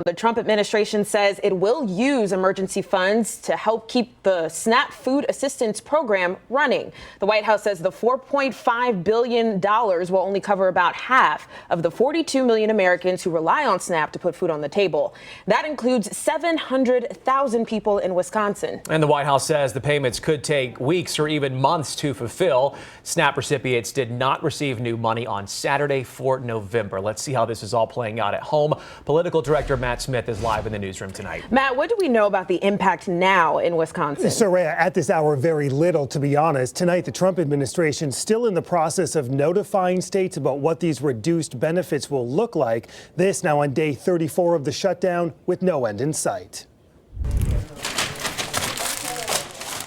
The Trump administration says it will use emergency funds to help keep the SNAP food assistance program running. The White House says the $4.5 billion will only cover about half of the 42 million Americans who rely on SNAP to put food on the table. That includes 700,000 people in Wisconsin. And the White House says the payments could take weeks or even months to fulfill. SNAP recipients did not receive new money on Saturday for November. Let's see how this is all playing out at home. Political Director Matt Smith is live in the newsroom tonight. Matt, what do we know about the impact now in Wisconsin? Soraya, at this hour, very little, to be honest. Tonight, the Trump administration still in the process of notifying states about what these reduced benefits will look like. This now on day 34 of the shutdown with no end in sight.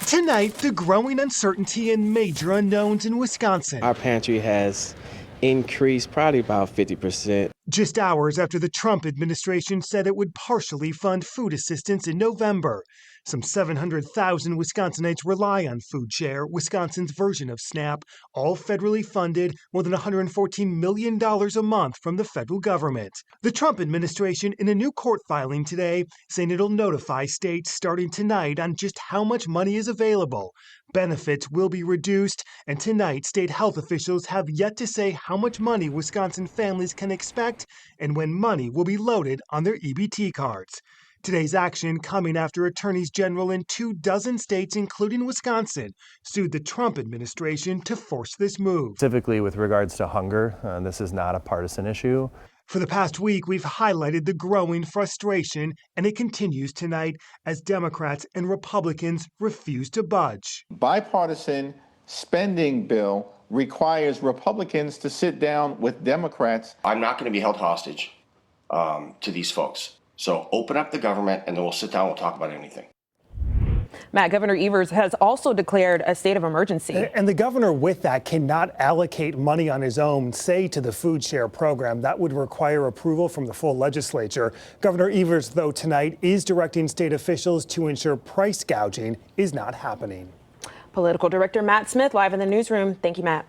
Tonight, the growing uncertainty and major unknowns in Wisconsin. Our pantry has increased probably about 50%. Just hours after the Trump administration said it would partially fund food assistance in November. Some 700,000 Wisconsinites rely on Food Share, Wisconsin's version of SNAP, all federally funded, more than $114 million a month from the federal government. The Trump administration in a new court filing today saying it'll notify states starting tonight on just how much money is available. Benefits will be reduced, and tonight state health officials have yet to say how much money Wisconsin families can expect and when money will be loaded on their EBT cards. Today's action coming after attorneys general in 24 states, including Wisconsin, sued the Trump administration to force this move. Specifically with regards to hunger, this is not a partisan issue. For the past week, we've highlighted the growing frustration, and it continues tonight as Democrats and Republicans refuse to budge. Bipartisan spending bill requires Republicans to sit down with Democrats. I'm not going to be held hostage to these folks. So open up the government and then we'll sit down, we'll talk about anything. Matt, Governor Evers has also declared a state of emergency. And the governor with that cannot allocate money on his own, say, to the Food Share program. That would require approval from the full legislature. Governor Evers, though, tonight is directing state officials to ensure price gouging is not happening. Political Director Matt Smith live in the newsroom. Thank you, Matt.